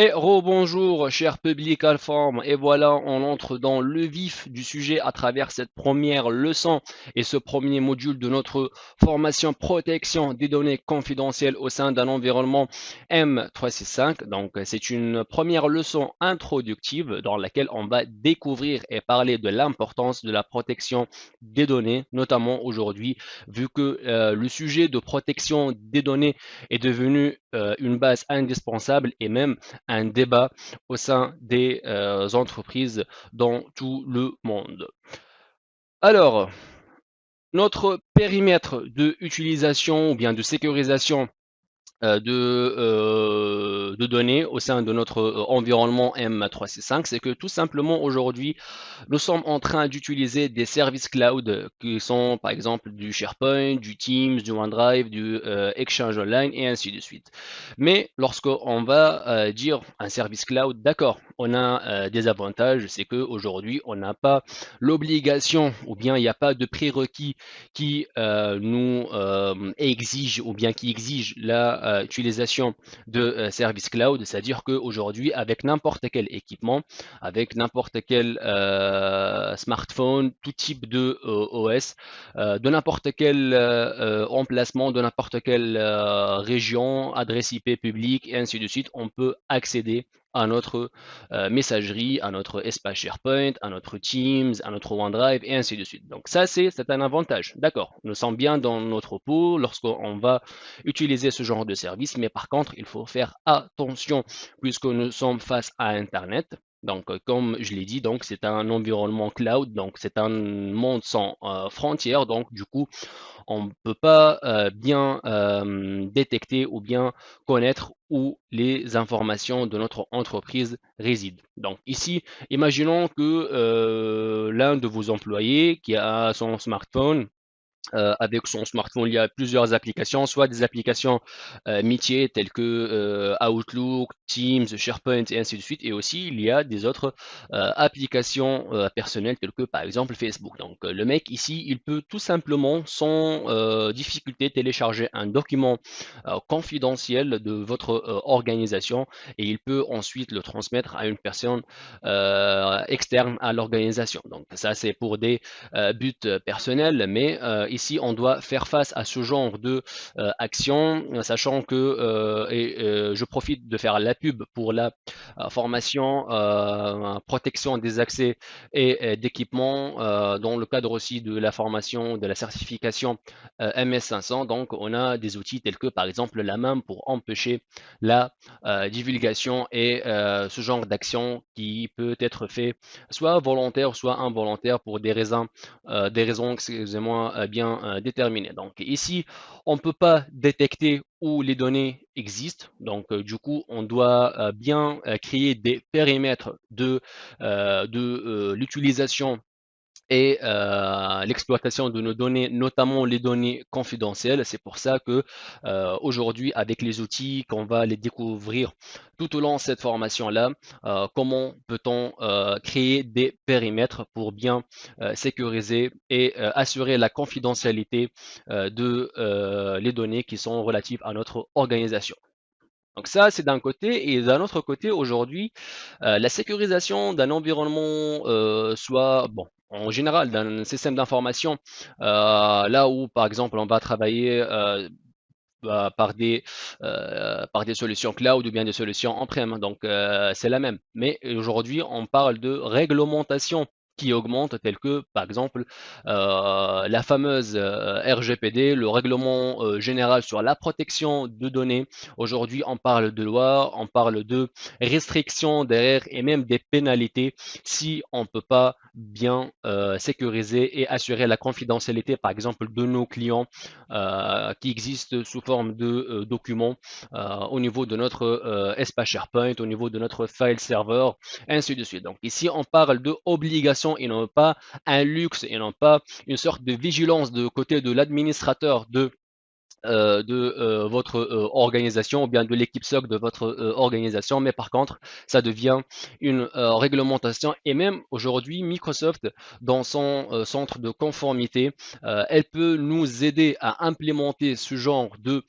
Et rebonjour, cher public Alforme, et voilà, on entre dans le vif du sujet à travers cette première leçon et ce premier module de notre formation protection des données confidentielles au sein d'un environnement M365. Donc, c'est une première leçon introductive dans laquelle on va découvrir et parler de l'importance de la protection des données, notamment aujourd'hui, vu que le sujet de protection des données est devenu une base indispensable et même un débat au sein des entreprises dans tout le monde. Alors, notre périmètre de utilisation ou bien de sécurisation de données au sein de notre environnement M365, c'est que tout simplement aujourd'hui, nous sommes en train d'utiliser des services cloud qui sont par exemple du SharePoint, du Teams, du OneDrive, du Exchange Online et ainsi de suite. Mais lorsqu'on va dire un service cloud, d'accord, on a des avantages, c'est qu'aujourd'hui, on n'a pas l'obligation ou bien il n'y a pas de prérequis qui nous exige ou bien qui exige la utilisation de services cloud, c'est-à-dire qu'aujourd'hui, avec n'importe quel équipement, avec n'importe quel smartphone, tout type de OS, de n'importe quel emplacement, de n'importe quelle région, adresse IP publique et ainsi de suite, on peut accéder à notre messagerie, à notre espace SharePoint, à notre Teams, à notre OneDrive et ainsi de suite. Donc ça, c'est un avantage. D'accord, nous sommes bien dans notre peau lorsqu'on va utiliser ce genre de service, mais par contre, il faut faire attention puisque nous sommes face à Internet. Donc, comme je l'ai dit, donc c'est un environnement cloud, donc c'est un monde sans frontières. Donc, du coup, on ne peut pas bien détecter ou bien connaître où les informations de notre entreprise résident. Donc ici, imaginons que l'un de vos employés qui a son smartphone avec son smartphone, il y a plusieurs applications, soit des applications métiers telles que Outlook, Teams, SharePoint et ainsi de suite. Et aussi, il y a des autres applications personnelles telles que par exemple Facebook. Donc le mec ici, il peut tout simplement sans difficulté télécharger un document confidentiel de votre organisation et il peut ensuite le transmettre à une personne externe à l'organisation. Donc ça, c'est pour des buts personnels, mais ici, on doit faire face à ce genre de action, sachant que, je profite de faire la pub pour la formation, protection des accès et d'équipements dans le cadre aussi de la formation de la certification MS500. Donc, on a des outils tels que, par exemple, la MAM pour empêcher la divulgation et ce genre d'action qui peut être fait soit volontaire, soit involontaire pour des raisons, excusez-moi, bien déterminées. Donc ici, on ne peut pas détecter où les données existent. Donc du coup, on doit bien créer des périmètres de l'utilisation et l'exploitation de nos données, notamment les données confidentielles. C'est pour ça que aujourd'hui, avec les outils qu'on va les découvrir tout au long de cette formation-là, comment peut-on créer des périmètres pour bien sécuriser et assurer la confidentialité de les données qui sont relatives à notre organisation. Donc ça, c'est d'un côté. Et d'un autre côté, aujourd'hui, la sécurisation d'un environnement, soit, bon, en général, d'un système d'information, là où, par exemple, on va travailler par des solutions cloud ou bien des solutions on-prem. Donc, c'est la même. Mais aujourd'hui, on parle de réglementation qui augmente, telle que, par exemple, la fameuse RGPD, le règlement général sur la protection de données. Aujourd'hui, on parle de loi, on parle de restrictions derrière et même des pénalités si on ne peut pas bien sécuriser et assurer la confidentialité, par exemple, de nos clients qui existent sous forme de documents au niveau de notre espace SharePoint, au niveau de notre file serveur, ainsi de suite. Donc ici, on parle d'obligation et non pas un luxe et non pas une sorte de vigilance de côté de l'administrateur de de votre organisation ou bien de l'équipe SOC de votre organisation, mais par contre, ça devient une réglementation et même aujourd'hui, Microsoft, dans son centre de conformité, elle peut nous aider à implémenter ce genre de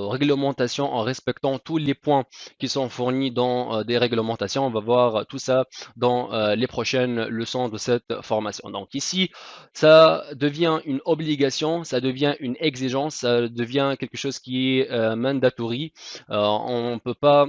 réglementation en respectant tous les points qui sont fournis dans des réglementations. On va voir tout ça dans les prochaines leçons de cette formation. Donc ici, ça devient une obligation, ça devient une exigence, ça devient quelque chose qui est mandatory. On peut pas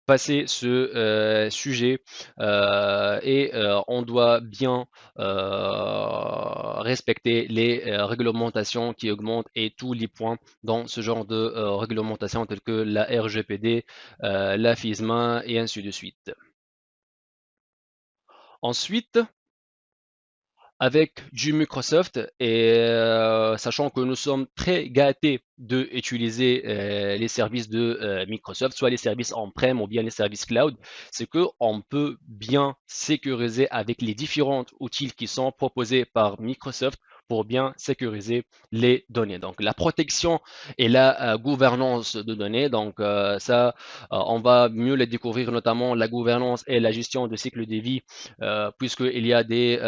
passer ce sujet et on doit bien respecter les réglementations qui augmentent et tous les points dans ce genre de réglementation telles que la RGPD, la FISMA et ainsi de suite. Ensuite, avec du Microsoft et sachant que nous sommes très gâtés de utiliser les services de Microsoft, soit les services on-prem ou bien les services cloud, c'est que on peut bien sécuriser avec les différents outils qui sont proposés par Microsoft pour bien sécuriser les données. Donc la protection et la gouvernance de données, donc ça, on va mieux les découvrir, notamment la gouvernance et la gestion de cycle de vie puisqu'il y a des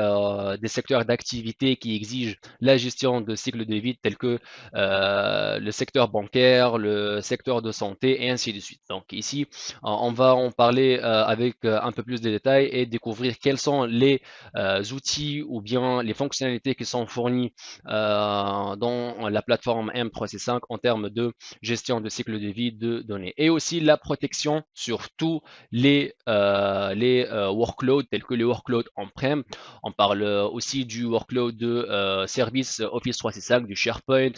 secteurs d'activité qui exigent la gestion de cycles de vie tels que le secteur bancaire, le secteur de santé et ainsi de suite. Donc ici, on va en parler avec un peu plus de détails et découvrir quels sont les outils ou bien les fonctionnalités qui sont fournies dans la plateforme M365 en termes de gestion de cycle de vie de données et aussi la protection sur tous les workloads tels que les workloads on-prem. On parle aussi du workload de service Office 365, du SharePoint,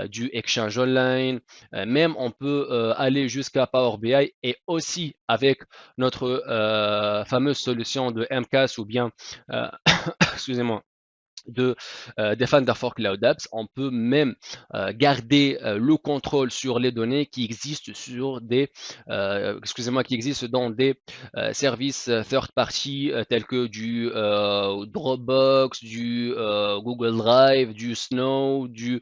du Exchange Online. Même on peut aller jusqu'à Power BI et aussi avec notre fameuse solution de MCAS ou bien, euh, excusez-moi, de Defender for Cloud Apps, on peut même garder le contrôle sur les données qui existent sur des, excusez-moi, qui existent dans des services third party tels que du Dropbox, du Google Drive, du Snow, du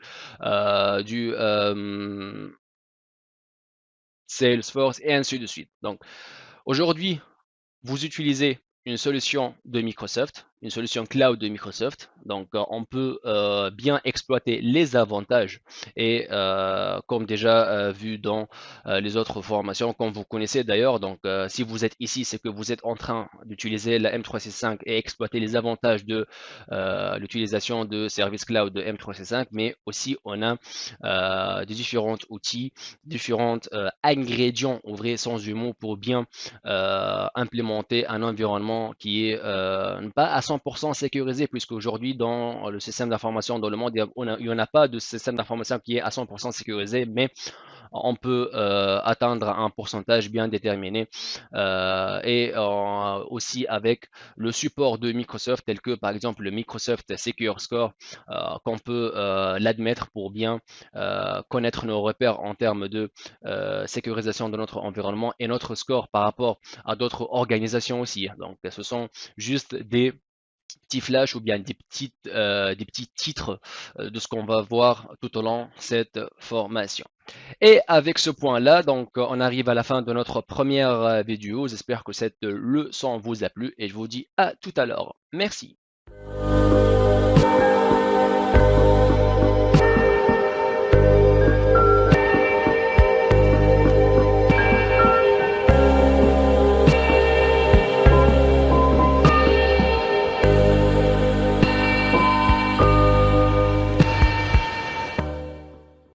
Salesforce et ainsi de suite. Donc aujourd'hui, vous utilisez une solution de Microsoft, une solution cloud de Microsoft. Donc, on peut bien exploiter les avantages et comme déjà vu dans les autres formations, comme vous connaissez d'ailleurs, donc si vous êtes ici, c'est que vous êtes en train d'utiliser la M365 et exploiter les avantages de l'utilisation de services cloud de M365, mais aussi on a des différents outils, différents ingrédients, ouvrez sans humour, pour bien implémenter un environnement qui est pas à 100% sécurisé, puisqu'aujourd'hui, dans le système d'information dans le monde, il n'y en a pas de système d'information qui est à 100% sécurisé, mais on peut atteindre un pourcentage bien déterminé et aussi avec le support de Microsoft tel que par exemple le Microsoft Secure Score qu'on peut l'admettre pour bien connaître nos repères en termes de sécurisation de notre environnement et notre score par rapport à d'autres organisations aussi. Donc ce sont juste des petits flashs ou bien des petits titres de ce qu'on va voir tout au long de cette formation. Et avec ce point-là, donc on arrive à la fin de notre première vidéo. J'espère que cette leçon vous a plu et je vous dis à tout à l'heure. Merci.